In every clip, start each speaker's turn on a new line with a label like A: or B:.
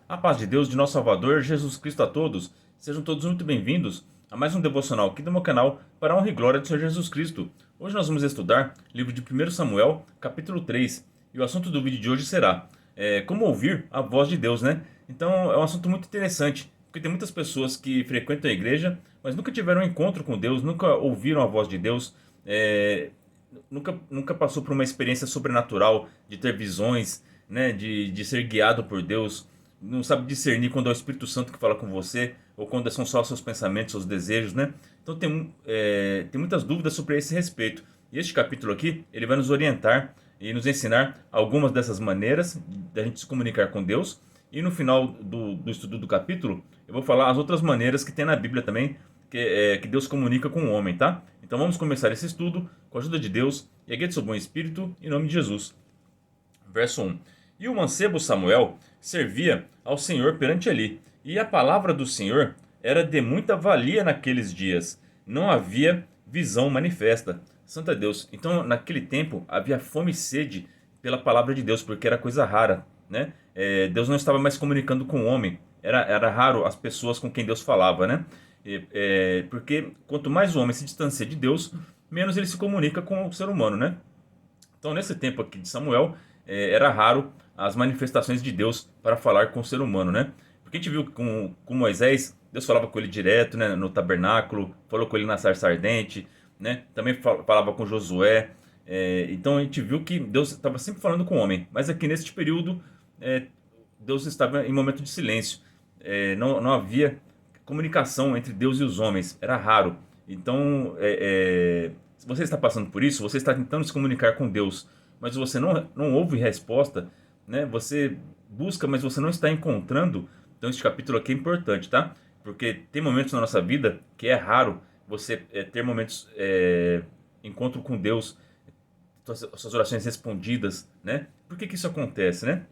A: A paz de Deus, de nosso Salvador, Jesus Cristo a todos. Sejam todos muito bem-vindos a mais um devocional aqui do meu canal para a honra e glória do Senhor Jesus Cristo. Hoje nós vamos estudar o livro de 1 Samuel, capítulo 3. E o assunto do vídeo de hoje será como ouvir a voz de Deus, né? Então é um assunto muito interessante, porque tem muitas pessoas que frequentam a igreja, mas nunca tiveram um encontro com Deus, nunca ouviram a voz de Deus, nunca passou por uma experiência sobrenatural de ter visões, né, de ser guiado por Deus, não sabe discernir quando é o Espírito Santo que fala com você ou quando são só seus pensamentos, seus desejos, né? Então tem muitas dúvidas sobre esse respeito. E este capítulo aqui, ele vai nos orientar e nos ensinar algumas dessas maneiras da gente se comunicar com Deus. E no final do estudo do capítulo, eu vou falar as outras maneiras que tem na Bíblia também, que Deus comunica com o homem, tá? Então vamos começar esse estudo com a ajuda de Deus e a guia do seu bom espírito, em nome de Jesus. Verso 1. E o mancebo Samuel servia ao Senhor perante Eli, e a palavra do Senhor era de muita valia naqueles dias. Não havia visão manifesta. Santo é Deus. Então, naquele tempo, havia fome e sede pela palavra de Deus, porque era coisa rara, né? Deus não estava mais comunicando com o homem. Era raro as pessoas com quem Deus falava, né? Porque quanto mais o homem se distancia de Deus, menos ele se comunica com o ser humano, né? Então, nesse tempo aqui de Samuel, era raro as manifestações de Deus para falar com o ser humano, né? Porque a gente viu com Moisés, Deus falava com ele direto, né, no tabernáculo, falou com ele na sarça ardente, né? Também falava com Josué. Então a gente viu que Deus estava sempre falando com o homem. Mas aqui neste período, Deus estava em momento de silêncio. Não havia comunicação entre Deus e os homens, era raro. Então, se você está passando por isso, você está tentando se comunicar com Deus, mas você não ouve resposta, né? Você busca, mas você não está encontrando. Então, esse capítulo aqui é importante, tá? Porque tem momentos na nossa vida que é raro você ter momentos, encontro com Deus, suas orações respondidas, né? Por que isso acontece, né?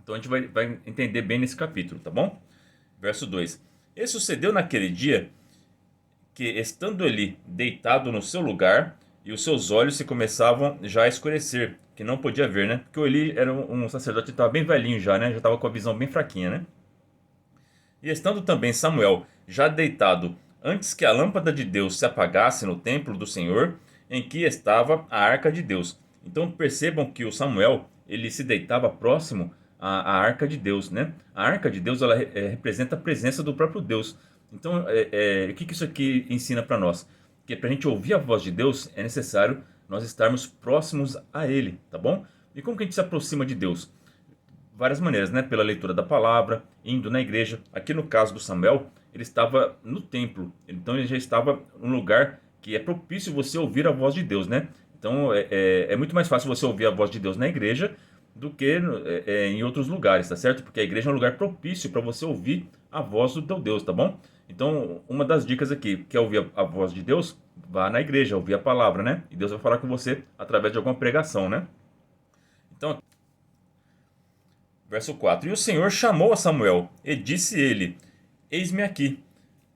A: Então a gente vai entender bem nesse capítulo, tá bom? Verso 2. E sucedeu naquele dia que, estando Eli deitado no seu lugar, e os seus olhos se começavam já a escurecer, que não podia ver, né? Porque o Eli era um sacerdote que estava bem velhinho já, né? Já estava com a visão bem fraquinha, né? E estando também Samuel já deitado, antes que a lâmpada de Deus se apagasse no templo do Senhor, em que estava a arca de Deus. Então percebam que o Samuel, ele se deitava próximo à arca de Deus, né? A arca de Deus, ela representa a presença do próprio Deus. Então, o que isso aqui ensina para nós? Que para a gente ouvir a voz de Deus, é necessário nós estarmos próximos a Ele, tá bom? E como que a gente se aproxima de Deus? Várias maneiras, né? Pela leitura da palavra, indo na igreja. Aqui no caso do Samuel, ele estava no templo. Então ele já estava num lugar que é propício você ouvir a voz de Deus, né? Então é muito mais fácil você ouvir a voz de Deus na igreja do que em outros lugares, tá certo? Porque a igreja é um lugar propício para você ouvir a voz do teu Deus, tá bom? Então, uma das dicas aqui, quer ouvir a voz de Deus? Vá na igreja, ouvir a palavra, né? E Deus vai falar com você através de alguma pregação, né? Então, verso 4. E o Senhor chamou a Samuel, e disse ele: Eis-me aqui.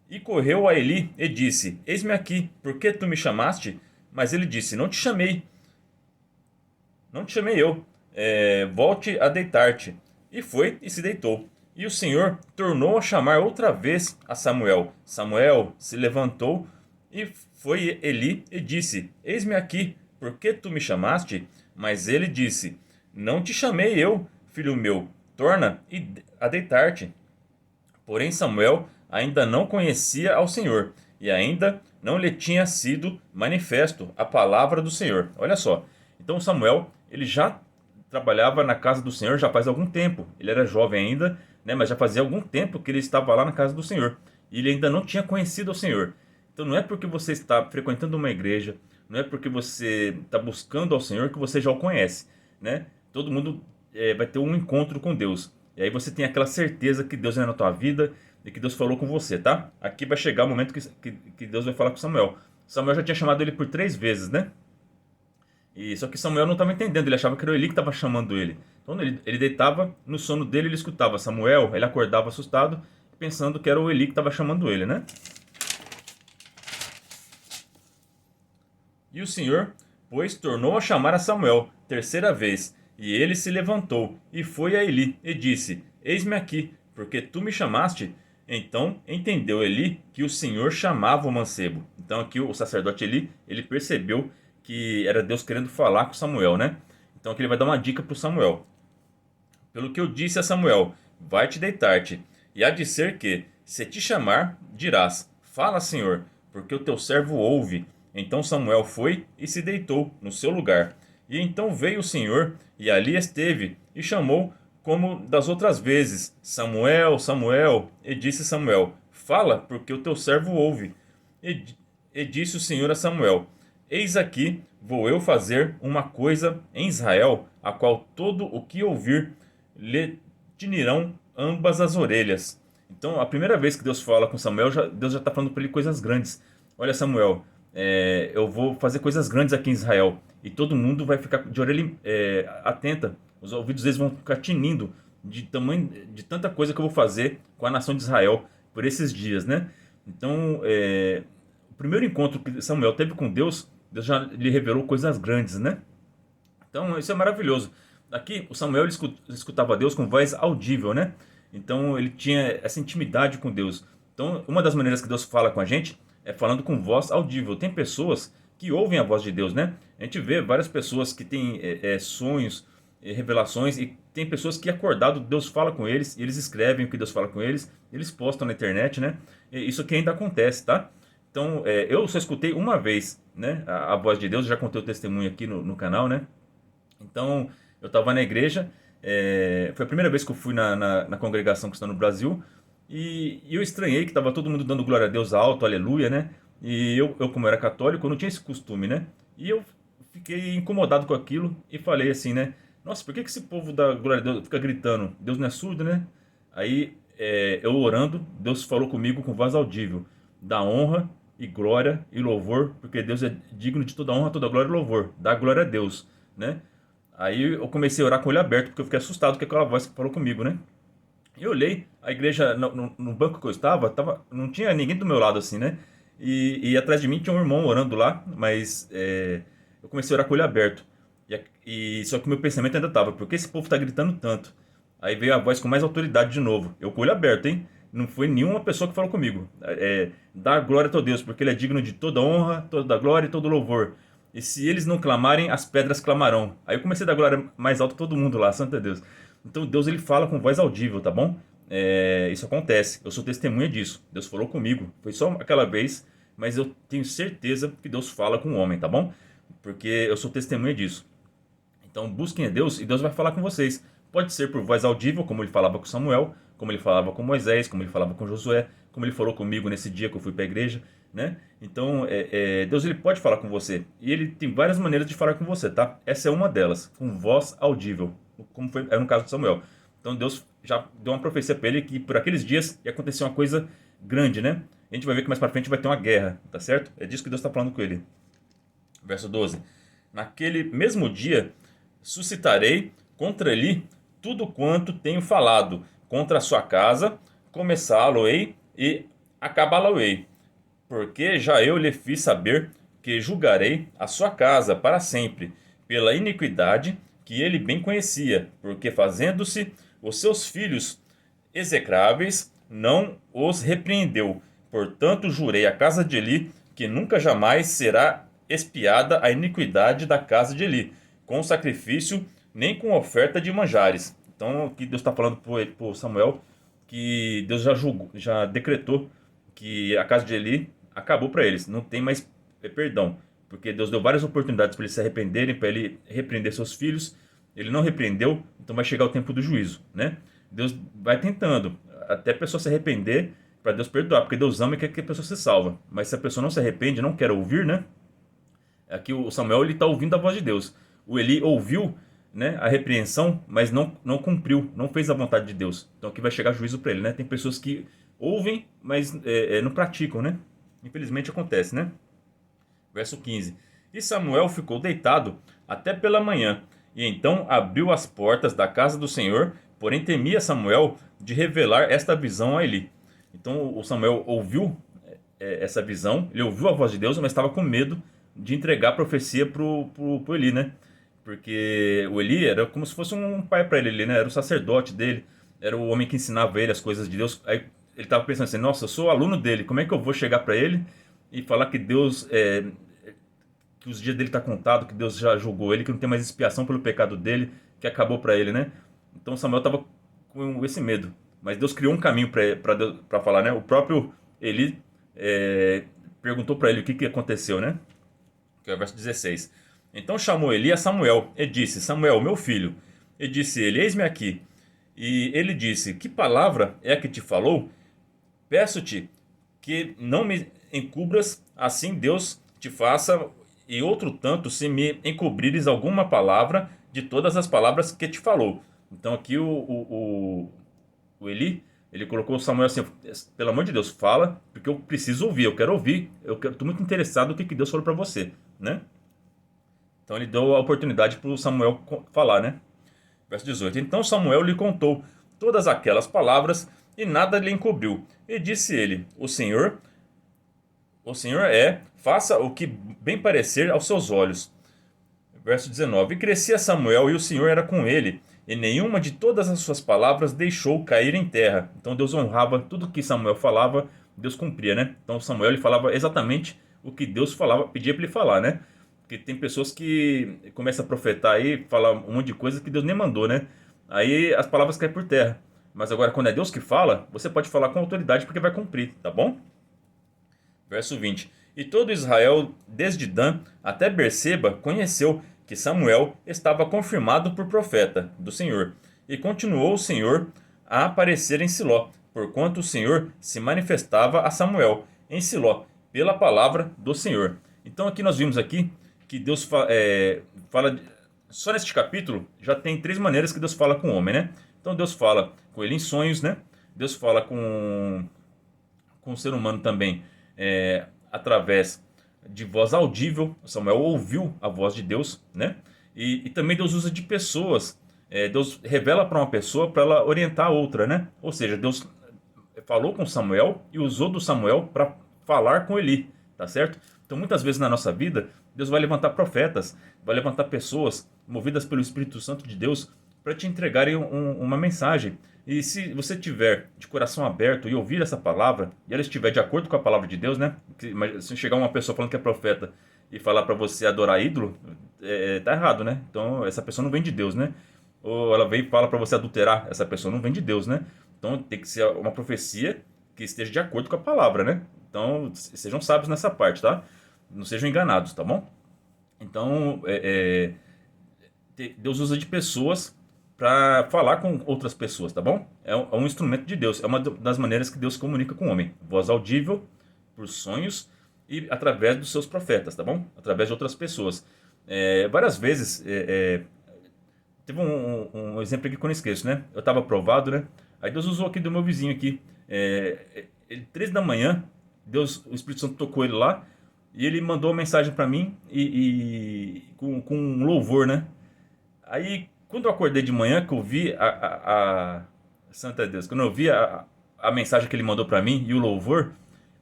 A: E correu a Eli, e disse: Eis-me aqui, por que tu me chamaste? Mas ele disse: Não te chamei, não te chamei eu. Volte a deitar-te. E foi, e se deitou. E o Senhor tornou a chamar outra vez a Samuel. Samuel se levantou, e foi Eli, e disse: Eis-me aqui, por que tu me chamaste? Mas ele disse: Não te chamei eu, filho meu, torna a deitar-te. Porém Samuel ainda não conhecia ao Senhor, e ainda não lhe tinha sido manifesto a palavra do Senhor. Olha só. Então Samuel, ele já trabalhava na casa do Senhor já faz algum tempo. Ele era jovem ainda, né, mas já fazia algum tempo que ele estava lá na casa do Senhor. E ele ainda não tinha conhecido ao Senhor. Então não é porque você está frequentando uma igreja, não é porque você está buscando ao Senhor que você já o conhece, né? Todo mundo vai ter um encontro com Deus. E aí você tem aquela certeza que Deus é na tua vida e que Deus falou com você, tá? Aqui vai chegar o momento que Deus vai falar com Samuel. Samuel já tinha chamado ele por 3 vezes, né? E só que Samuel não estava entendendo, ele achava que era o Eli que estava chamando ele. Então ele deitava, no sono dele ele escutava Samuel, ele acordava assustado, pensando que era o Eli que estava chamando ele, né? E o Senhor, pois, tornou a chamar a Samuel, terceira vez. E ele se levantou, e foi a Eli, e disse: Eis-me aqui, porque tu me chamaste. Então entendeu Eli que o Senhor chamava o mancebo. Então aqui o sacerdote Eli, ele percebeu que era Deus querendo falar com Samuel, né? Então aqui ele vai dar uma dica para Samuel. Pelo que eu disse a Samuel, vai te deitar-te, e há de ser que, se te chamar, dirás, fala, Senhor, porque o teu servo ouve. Então Samuel foi e se deitou no seu lugar. E então veio o Senhor, e ali esteve, e chamou, como das outras vezes, Samuel, Samuel. E disse Samuel, fala, porque o teu servo ouve. E, e disse o Senhor a Samuel, eis aqui, vou eu fazer uma coisa em Israel, a qual todo o que ouvir lhe tinirão ambas as orelhas. Então, a primeira vez que Deus fala com Samuel, Deus já está falando para ele coisas grandes. Olha, Samuel, eu vou fazer coisas grandes aqui em Israel. E todo mundo vai ficar de orelha atenta. Os ouvidos deles vão ficar tinindo de tanta coisa que eu vou fazer com a nação de Israel por esses dias, né? Então, o primeiro encontro que Samuel teve com Deus, Deus já lhe revelou coisas grandes, né? Então, isso é maravilhoso. Aqui, o Samuel ele escutava Deus com voz audível, né? Então, ele tinha essa intimidade com Deus. Então, uma das maneiras que Deus fala com a gente é falando com voz audível. Tem pessoas que ouvem a voz de Deus, né? A gente vê várias pessoas que têm sonhos, revelações, e tem pessoas que acordado Deus fala com eles, e eles escrevem o que Deus fala com eles, eles postam na internet, né? E isso aqui ainda acontece, tá? Então, eu só escutei uma vez, né? A voz de Deus, já contei o testemunho aqui no canal, né? Então, eu estava na igreja, foi a primeira vez que eu fui na congregação que está no Brasil, e eu estranhei que estava todo mundo dando glória a Deus alto, aleluia, né? E eu, como era católico, eu não tinha esse costume, né? E eu fiquei incomodado com aquilo e falei assim, né? Nossa, por que esse povo da glória a Deus fica gritando? Deus não é surdo, né? Aí, eu orando, Deus falou comigo com voz audível, dá honra e glória e louvor, porque Deus é digno de toda honra, toda glória e louvor. Dá glória a Deus, né? Aí eu comecei a orar com o olho aberto, porque eu fiquei assustado com aquela voz que falou comigo, né? Eu olhei, a igreja, no banco que eu estava, não tinha ninguém do meu lado assim, né? E atrás de mim tinha um irmão orando lá, mas eu comecei a orar com o olho aberto. Só que o meu pensamento ainda estava, por que esse povo está gritando tanto? Aí veio a voz com mais autoridade de novo. Eu com o olho aberto, hein? Não foi nenhuma pessoa que falou comigo. Dá glória a teu Deus, porque ele é digno de toda honra, toda glória e todo louvor. E se eles não clamarem, as pedras clamarão. Aí eu comecei a dar glória mais alto a todo mundo lá, santo Deus. Então Deus ele fala com voz audível, tá bom? Isso acontece, eu sou testemunha disso. Deus falou comigo, foi só aquela vez, mas eu tenho certeza que Deus fala com o homem, tá bom? Porque eu sou testemunha disso. Então busquem a Deus e Deus vai falar com vocês. Pode ser por voz audível, como ele falava com Samuel, como ele falava com Moisés, como ele falava com Josué, como ele falou comigo nesse dia que eu fui para a igreja, né? Então, Deus ele pode falar com você. E ele tem várias maneiras de falar com você, tá? Essa é uma delas, com voz audível, como foi no caso de Samuel. Então, Deus já deu uma profecia para ele que por aqueles dias ia acontecer uma coisa grande, né? A gente vai ver que mais para frente vai ter uma guerra, tá certo? É disso que Deus está falando com ele. Verso 12. Naquele mesmo dia suscitarei contra ele tudo quanto tenho falado, contra a sua casa, começá-lo-ei e acabá-lo-ei. Porque já eu lhe fiz saber que julgarei a sua casa para sempre, pela iniquidade que ele bem conhecia, porque fazendo-se os seus filhos execráveis, não os repreendeu. Portanto, jurei à casa de Eli que nunca jamais será expiada a iniquidade da casa de Eli, com sacrifício, nem com oferta de manjares. Então, aqui Deus está falando para Samuel que Deus já julgou, já decretou que a casa de Eli acabou para eles, não tem mais perdão, porque Deus deu várias oportunidades para eles se arrependerem, para ele repreender seus filhos, ele não repreendeu, então vai chegar o tempo do juízo, né? Deus vai tentando até a pessoa se arrepender para Deus perdoar, porque Deus ama e quer que a pessoa se salva, mas se a pessoa não se arrepende, não quer ouvir, né? Aqui o Samuel ele está ouvindo a voz de Deus. O Eli ouviu, né, a repreensão, mas não cumpriu, não fez a vontade de Deus. Então aqui vai chegar juízo para ele, né? Tem pessoas que ouvem, mas não praticam, né? Infelizmente acontece, né? Verso 15. E Samuel ficou deitado até pela manhã, e então abriu as portas da casa do Senhor, porém temia Samuel de revelar esta visão a Eli. Então o Samuel ouviu essa visão, ele ouviu a voz de Deus, mas estava com medo de entregar a profecia pro Eli, né? Porque o Eli era como se fosse um pai para ele, né? Era o sacerdote dele. era o homem que ensinava ele as coisas de Deus. Aí ele estava pensando assim, nossa, eu sou aluno dele, como é que eu vou chegar para ele e falar que Deus, que os dias dele estão contados, que Deus já julgou ele, que não tem mais expiação pelo pecado dele, que acabou para ele, né? Então Samuel estava com esse medo. Mas Deus criou um caminho para falar, né? O próprio Eli perguntou para ele o que aconteceu, né? Que é o verso 16. Então chamou Eli a Samuel e disse, Samuel, meu filho. E disse ele, eis-me aqui. E ele disse, que palavra é a que te falou? Peço-te que não me encubras, assim Deus te faça, e outro tanto se me encobrires alguma palavra de todas as palavras que te falou. Então aqui o Eli, ele colocou o Samuel assim, pelo amor de Deus, fala, porque eu preciso ouvir, eu quero ouvir, estou muito interessado no que Deus falou para você, né? Então ele deu a oportunidade para o Samuel falar, né? Verso 18. Então Samuel lhe contou todas aquelas palavras e nada lhe encobriu. E disse ele, o Senhor faça o que bem parecer aos seus olhos. Verso 19. E crescia Samuel e o Senhor era com ele, e nenhuma de todas as suas palavras deixou cair em terra. Então Deus honrava tudo que Samuel falava, Deus cumpria, né? Então Samuel ele falava exatamente o que Deus falava, pedia para ele falar, né? Porque tem pessoas que começam a profetar aí, falar um monte de coisa que Deus nem mandou, né? Aí as palavras caem por terra. Mas agora quando é Deus que fala, você pode falar com autoridade porque vai cumprir, tá bom? Verso 20. E todo Israel, desde Dan até Berseba, conheceu que Samuel estava confirmado por profeta do Senhor. E continuou o Senhor a aparecer em Siló, porquanto o Senhor se manifestava a Samuel em Siló, pela palavra do Senhor. Então aqui nós vimos aqui que Deus fala... Só neste capítulo já tem 3 maneiras que Deus fala com o homem, né? Então Deus fala com ele em sonhos, né? Deus fala com o ser humano também através de voz audível. Samuel ouviu a voz de Deus, né? E também Deus usa de pessoas. Deus revela para uma pessoa para ela orientar a outra, né? Ou seja, Deus falou com Samuel e usou do Samuel para falar com Eli, tá certo? Então muitas vezes na nossa vida, Deus vai levantar profetas, vai levantar pessoas movidas pelo Espírito Santo de Deus para te entregarem uma mensagem. E se você tiver de coração aberto e ouvir essa palavra, e ela estiver de acordo com a palavra de Deus, né? Se chegar uma pessoa falando que é profeta e falar para você adorar ídolo, tá errado, né? Então essa pessoa não vem de Deus, né? Ou ela vem e fala para você adulterar, essa pessoa não vem de Deus, né? Então tem que ser uma profecia que esteja de acordo com a palavra, né? Então sejam sábios nessa parte, tá? Não sejam enganados, tá bom? Então Deus usa de pessoas para falar com outras pessoas, tá bom? É um instrumento de Deus, é uma das maneiras que Deus comunica com o homem. Voz audível, por sonhos e através dos seus profetas, tá bom? Através de outras pessoas. Várias vezes, teve um exemplo aqui que eu não esqueço, né? Eu estava aprovado, né? Aí Deus usou aqui do meu vizinho aqui. 3 da manhã, o Espírito Santo tocou ele lá e ele mandou uma mensagem para mim com um louvor, né? Aí quando eu acordei de manhã, que eu vi Santa Deus, quando eu vi a mensagem que ele mandou para mim e o louvor,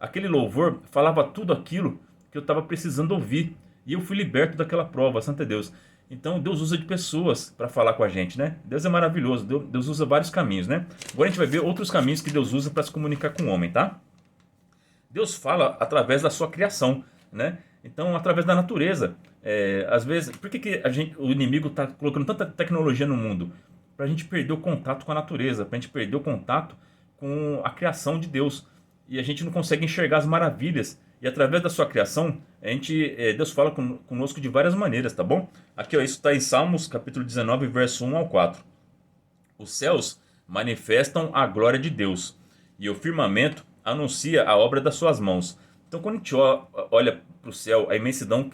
A: aquele louvor falava tudo aquilo que eu estava precisando ouvir. E eu fui liberto daquela prova, Santa Deus. Então Deus usa de pessoas para falar com a gente, né? Deus é maravilhoso, Deus usa vários caminhos, né? Agora a gente vai ver outros caminhos que Deus usa para se comunicar com o homem, tá? Deus fala através da sua criação, né? Então, através da natureza. Às vezes, por que o inimigo está colocando tanta tecnologia no mundo? Para a gente perder o contato com a natureza, para a gente perder o contato com a criação de Deus. E a gente não consegue enxergar as maravilhas. E através da sua criação, Deus fala conosco de várias maneiras, tá bom? Aqui, ó, isso está em Salmos, capítulo 19, verso 1 ao 4. Os céus manifestam a glória de Deus, e o firmamento anuncia a obra das suas mãos. Então, quando a gente olha para o céu, a imensidão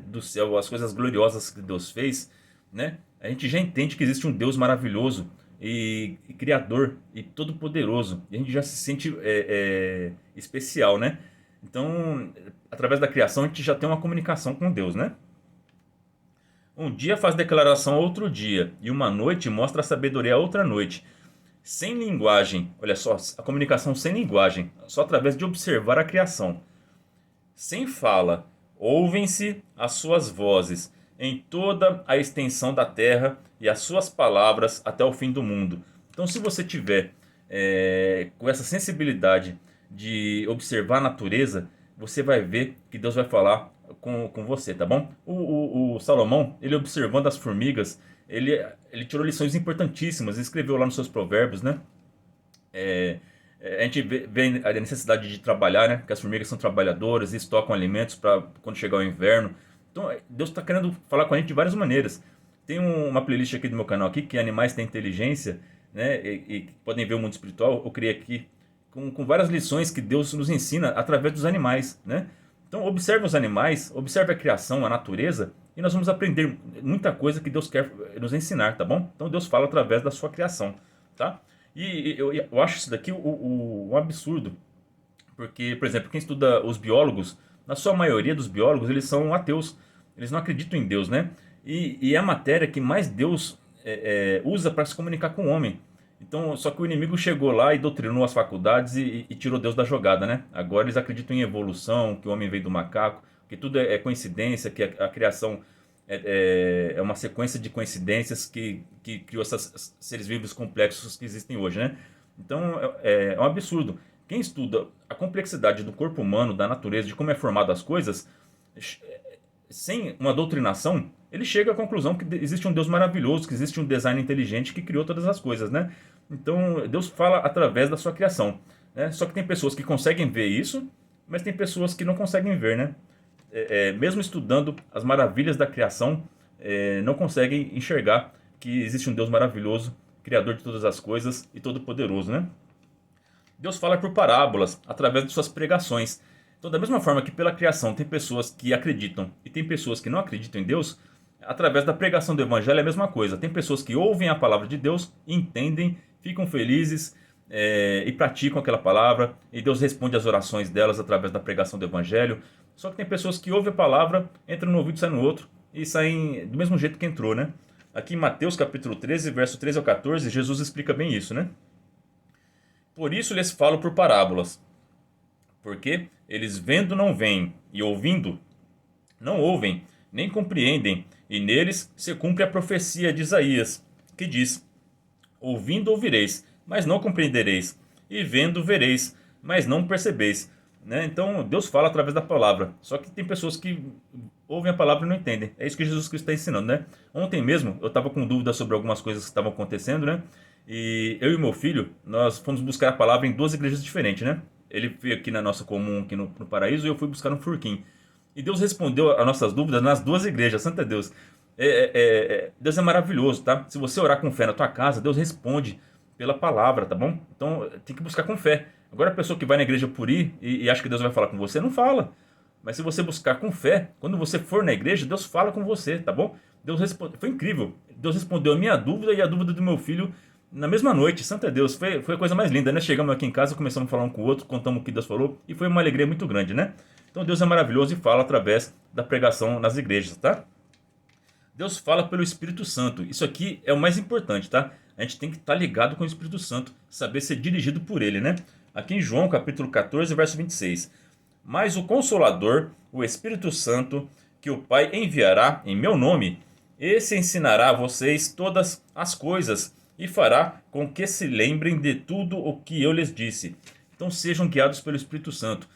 A: do céu, as coisas gloriosas que Deus fez, né? A gente já entende que existe um Deus maravilhoso e criador e todo-poderoso. E a gente já se sente especial, né? Então, através da criação, a gente já tem uma comunicação com Deus, né? Um dia faz declaração a outro dia, e uma noite mostra a sabedoria a outra noite. Sem linguagem, olha só, a comunicação sem linguagem, só através de observar a criação. Sem fala, ouvem-se as suas vozes em toda a extensão da terra e as suas palavras até o fim do mundo. Então, se você tiver com essa sensibilidade de observar a natureza, você vai ver que Deus vai falar com você, tá bom? O Salomão, ele observando as formigas, ele tirou lições importantíssimas, escreveu lá nos seus provérbios, né? É, a gente vê a necessidade de trabalhar, né? Que as formigas são trabalhadoras e estocam alimentos para quando chegar o inverno. Então, Deus está querendo falar com a gente de várias maneiras. Tem uma playlist aqui do meu canal aqui, que é Animais Têm Inteligência, né? E podem ver o mundo espiritual. Eu criei aqui com várias lições que Deus nos ensina através dos animais, né? Então, observe os animais, observe a criação, a natureza, e nós vamos aprender muita coisa que Deus quer nos ensinar, tá bom? Então, Deus fala através da sua criação, tá? E eu acho isso daqui um absurdo, porque, por exemplo, quem estuda os biólogos, na sua maioria dos biólogos, eles são ateus, eles não acreditam em Deus, né? E é a matéria que mais Deus usa para se comunicar com o homem. Então, só que o inimigo chegou lá e doutrinou as faculdades e tirou Deus da jogada, né? Agora eles acreditam em evolução, que o homem veio do macaco, que tudo é coincidência, que a criação é uma sequência de coincidências que criou esses seres vivos complexos que existem hoje, né? Então, é um absurdo. Quem estuda a complexidade do corpo humano, da natureza, de como é formado as coisas, sem uma doutrinação, ele chega à conclusão que existe um Deus maravilhoso, que existe um design inteligente que criou todas as coisas, né? Então, Deus fala através da sua criação, né? Só que tem pessoas que conseguem ver isso, mas tem pessoas que não conseguem ver, né? Mesmo estudando as maravilhas da criação, não conseguem enxergar que existe um Deus maravilhoso, criador de todas as coisas e todo-poderoso, né? Deus fala por parábolas, através de suas pregações. Então, da mesma forma que pela criação tem pessoas que acreditam e tem pessoas que não acreditam em Deus, através da pregação do Evangelho é a mesma coisa. Tem pessoas que ouvem a palavra de Deus, entendem, ficam felizes e praticam aquela palavra, e Deus responde às orações delas através da pregação do Evangelho. Só que tem pessoas que ouvem a palavra, entram no ouvido e saem no outro, e saem do mesmo jeito que entrou, né? Aqui em Mateus capítulo 13, verso 13 ao 14, Jesus explica bem isso, né? Por isso lhes falo por parábolas, porque eles vendo não veem, e ouvindo não ouvem, nem compreendem, e neles se cumpre a profecia de Isaías, que diz: ouvindo ouvireis, mas não compreendereis, e vendo vereis, mas não percebeis. Né? Então Deus fala através da palavra, só que tem pessoas que ouvem a palavra e não entendem. É isso que Jesus Cristo está ensinando, né? Ontem mesmo eu estava com dúvidas sobre algumas coisas que estavam acontecendo, né? E eu e meu filho, nós fomos buscar a palavra em duas igrejas diferentes, né? Ele veio aqui na nossa comum, aqui no Paraíso, e eu fui buscar no Furquim. E Deus respondeu as nossas dúvidas nas duas igrejas, Santa Deus. Deus é maravilhoso, tá? Se você orar com fé na tua casa, Deus responde pela palavra, tá bom? Então tem que buscar com fé. Agora a pessoa que vai na igreja por ir e acha que Deus vai falar com você, não fala. Mas se você buscar com fé, quando você for na igreja, Deus fala com você, tá bom? Deus responde. Foi incrível. Deus respondeu a minha dúvida e a dúvida do meu filho na mesma noite. Santa Deus, foi a coisa mais linda, né? Chegamos aqui em casa, começamos a falar um com o outro, contamos o que Deus falou e foi uma alegria muito grande, né? Então Deus é maravilhoso e fala através da pregação nas igrejas, tá? Deus fala pelo Espírito Santo. Isso aqui é o mais importante, tá? A gente tem que estar ligado com o Espírito Santo, saber ser dirigido por ele, né? Aqui em João, capítulo 14, verso 26. Mas o Consolador, o Espírito Santo, que o Pai enviará em meu nome, esse ensinará a vocês todas as coisas e fará com que se lembrem de tudo o que eu lhes disse. Então sejam guiados pelo Espírito Santo.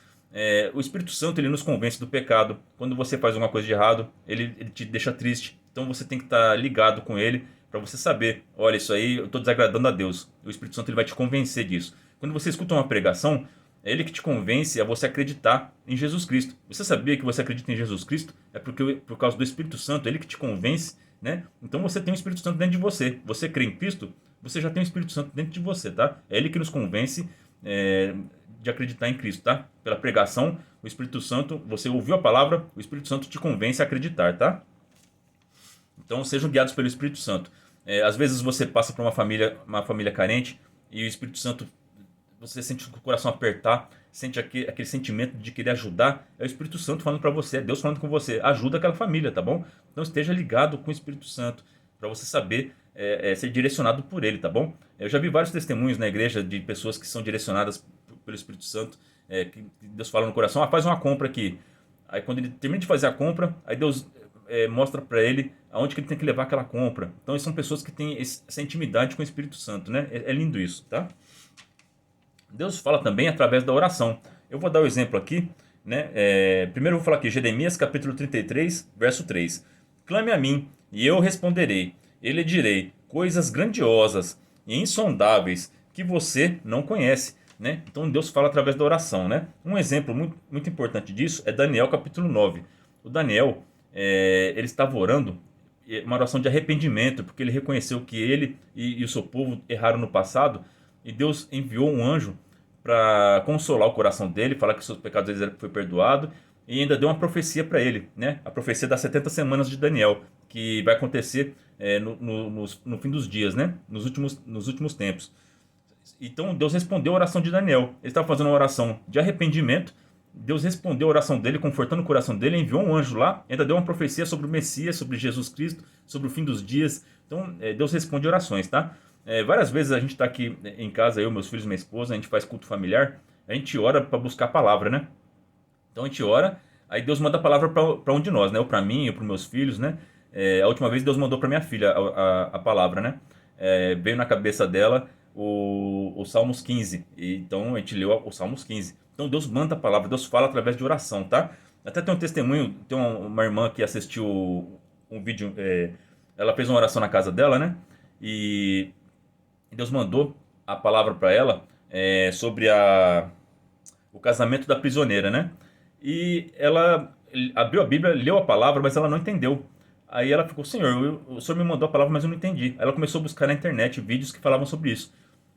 A: O Espírito Santo ele nos convence do pecado. Quando você faz alguma coisa de errado, ele te deixa triste. Então você tem que estar ligado com ele para você saber, olha, isso aí eu estou desagradando a Deus. O Espírito Santo ele vai te convencer disso. Quando você escuta uma pregação, é ele que te convence a você acreditar em Jesus Cristo. Você sabia que você acredita em Jesus Cristo? É por causa do Espírito Santo, é ele que te convence, né? Então você tem o Espírito Santo dentro de você. Você crê em Cristo, você já tem o Espírito Santo dentro de você, tá? É ele que nos convence de acreditar em Cristo, tá? Pela pregação, o Espírito Santo, você ouviu a palavra, o Espírito Santo te convence a acreditar, tá? Então sejam guiados pelo Espírito Santo. Às vezes você passa por uma família carente e o Espírito Santo, você sente o coração apertar, sente aquele sentimento de querer ajudar, é o Espírito Santo falando para você, é Deus falando com você, ajuda aquela família, tá bom? Então esteja ligado com o Espírito Santo, para você saber ser direcionado por ele, tá bom? Eu já vi vários testemunhos na igreja de pessoas que são direcionadas pelo Espírito Santo, que Deus fala no coração, faz uma compra aqui. Aí quando ele termina de fazer a compra, aí Deus mostra para ele aonde que ele tem que levar aquela compra. Então, são pessoas que têm essa intimidade com o Espírito Santo, né? É lindo isso, tá? Deus fala também através da oração. Eu vou dar o exemplo aqui, né? Primeiro eu vou falar aqui, Jeremias capítulo 33, verso 3. Clame a mim, e eu responderei. E lhe direi coisas grandiosas e insondáveis que você não conhece, né? Então Deus fala através da oração, né? Um exemplo muito, muito importante disso é Daniel capítulo 9. O Daniel, ele estava orando uma oração de arrependimento, porque ele reconheceu que ele e o seu povo erraram no passado, e Deus enviou um anjo para consolar o coração dele, falar que seus pecados foi perdoado, e ainda deu uma profecia para ele, né? A profecia das 70 semanas de Daniel, que vai acontecer no fim dos dias, né? Nos últimos tempos. Então Deus respondeu a oração de Daniel. Ele estava fazendo uma oração de arrependimento. Deus respondeu a oração dele, confortando o coração dele, enviou um anjo lá, ainda deu uma profecia sobre o Messias, sobre Jesus Cristo, sobre o fim dos dias. Então Deus responde orações, tá? Várias vezes a gente está aqui em casa, eu, meus filhos, minha esposa, a gente faz culto familiar, a gente ora para buscar a palavra, né? Então a gente ora, aí Deus manda a palavra para um de nós, né? Ou para mim, ou para meus filhos, né? A última vez Deus mandou para minha filha a palavra, né? Veio na cabeça dela o Salmos 15. Então a gente leu o Salmos 15. Então Deus manda a palavra, Deus fala através de oração, tá? Até tem um testemunho, tem uma irmã que assistiu um vídeo, ela fez uma oração na casa dela, né? E Deus mandou a palavra para ela sobre o casamento da prisioneira, né? E ela abriu a Bíblia, leu a palavra, mas ela não entendeu. Aí ela ficou, Senhor, o Senhor me mandou a palavra, mas eu não entendi. Aí ela começou a buscar na internet vídeos que falavam sobre isso.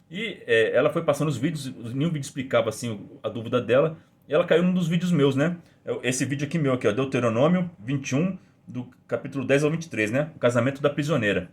A: E ela foi passando os vídeos, nenhum vídeo explicava assim a dúvida dela. E ela caiu num dos vídeos meus, né? Esse vídeo aqui meu, aqui, ó, Deuteronômio 21, do capítulo 10 ao 23, né? O casamento da prisioneira.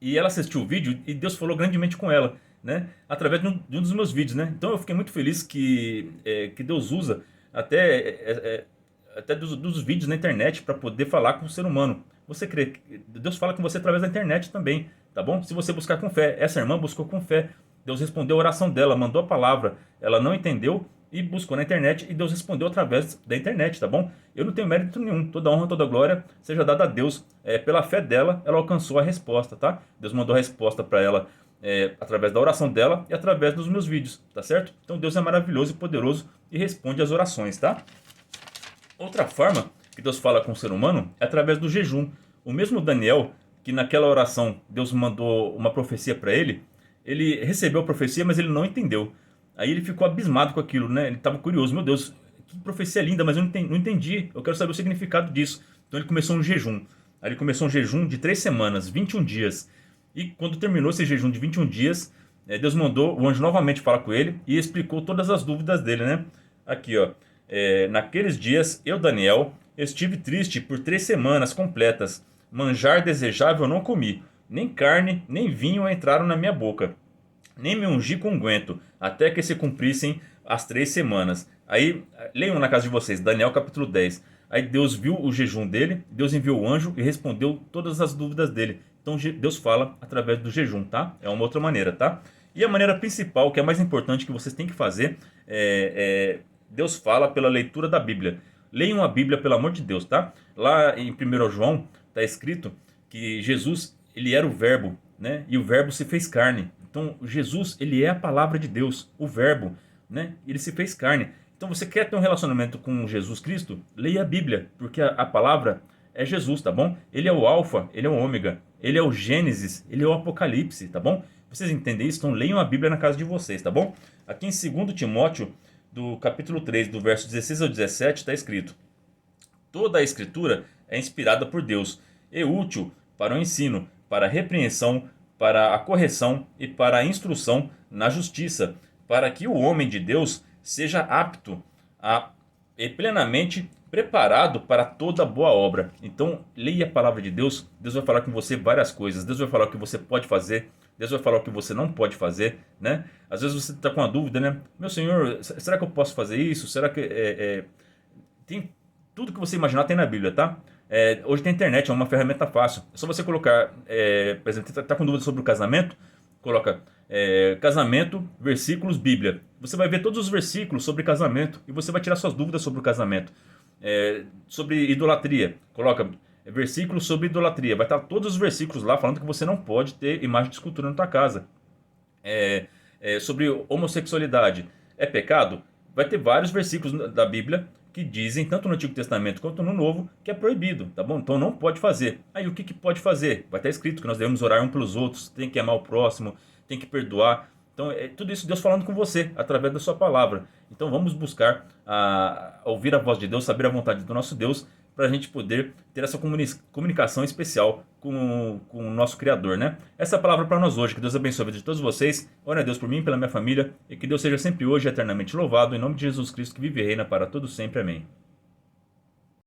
A: E ela assistiu o vídeo e Deus falou grandemente com ela, né? Através de um dos meus vídeos, né? Então eu fiquei muito feliz que Deus usa até dos vídeos na internet para poder falar com o ser humano. Você crê? Deus fala com você através da internet também, tá bom? Se você buscar com fé. Essa irmã buscou com fé. Deus respondeu a oração dela, mandou a palavra. Ela não entendeu e buscou na internet e Deus respondeu através da internet, tá bom? Eu não tenho mérito nenhum. Toda honra, toda glória seja dada a Deus. Pela fé dela, ela alcançou a resposta, tá? Deus mandou a resposta para ela através da oração dela e através dos meus vídeos, tá certo? Então Deus é maravilhoso e poderoso e responde às orações, tá? Outra forma que Deus fala com o ser humano é através do jejum. O mesmo Daniel, que naquela oração Deus mandou uma profecia para ele, ele recebeu a profecia, mas ele não entendeu. Aí ele ficou abismado com aquilo, né? Ele estava curioso, meu Deus, que profecia linda, mas eu não entendi, eu quero saber o significado disso. Então ele começou um jejum. Aí ele começou um jejum de 3 semanas, 21 dias. E quando terminou esse jejum de 21 dias, Deus mandou o anjo novamente falar com ele e explicou todas as dúvidas dele, né? Aqui, ó. Naqueles dias, eu, Daniel, estive triste por 3 semanas completas. Manjar desejável não comi. Nem carne, nem vinho entraram na minha boca. Nem me ungi com unguento, até que se cumprissem as 3 semanas. Aí, leiam na casa de vocês, Daniel capítulo 10. Aí Deus viu o jejum dele, Deus enviou o anjo e respondeu todas as dúvidas dele. Então Deus fala através do jejum, tá? É uma outra maneira, tá? E a maneira principal, que é a mais importante que vocês têm que fazer, Deus fala pela leitura da Bíblia. Leiam a Bíblia, pelo amor de Deus, tá? Lá em 1 João está escrito que Jesus, ele era o verbo, né? E o verbo se fez carne. Então Jesus, ele é a palavra de Deus, o verbo, né? Ele se fez carne. Então você quer ter um relacionamento com Jesus Cristo? Leia a Bíblia, porque a palavra é Jesus, tá bom? Ele é o alfa, ele é o ômega, ele é o Gênesis, ele é o Apocalipse, tá bom? Vocês entendem isso? Então leiam a Bíblia na casa de vocês, tá bom? Aqui em 2 Timóteo, do capítulo 3, do verso 16 ao 17, está escrito: toda a escritura é inspirada por Deus e útil para o ensino, para a repreensão, para a correção e para a instrução na justiça, para que o homem de Deus seja apto e plenamente preparado para toda boa obra. Então, leia a palavra de Deus. Deus vai falar com você várias coisas. Deus vai falar o que você pode fazer. Deus vai falar o que você não pode fazer, né? Às vezes você está com uma dúvida, né? Meu Senhor, será que eu posso fazer isso? Será que... Tem tudo que você imaginar tem na Bíblia, tá? Hoje tem internet, é uma ferramenta fácil. É só você colocar, por exemplo, está com dúvida sobre o casamento, coloca casamento, versículos, Bíblia. Você vai ver todos os versículos sobre casamento e você vai tirar suas dúvidas sobre o casamento. Sobre idolatria, coloca versículos sobre idolatria. Vai estar todos os versículos lá falando que você não pode ter imagem de escultura na tua casa. Sobre homossexualidade. É pecado? Vai ter vários versículos da Bíblia que dizem, tanto no Antigo Testamento quanto no Novo, que é proibido, tá bom? Então não pode fazer. Aí o que, que pode fazer? Vai estar escrito que nós devemos orar um pelos outros, tem que amar o próximo, tem que perdoar. Então é tudo isso Deus falando com você, através da sua palavra. Então vamos buscar ouvir a voz de Deus, saber a vontade do nosso Deus, para a gente poder ter essa comunicação especial com o nosso Criador, né? Essa é a palavra para nós hoje. Que Deus abençoe a vida de todos vocês. Ore a Deus por mim e pela minha família. E que Deus seja sempre hoje e eternamente louvado. Em nome de Jesus Cristo, que vive e reina para todo sempre. Amém.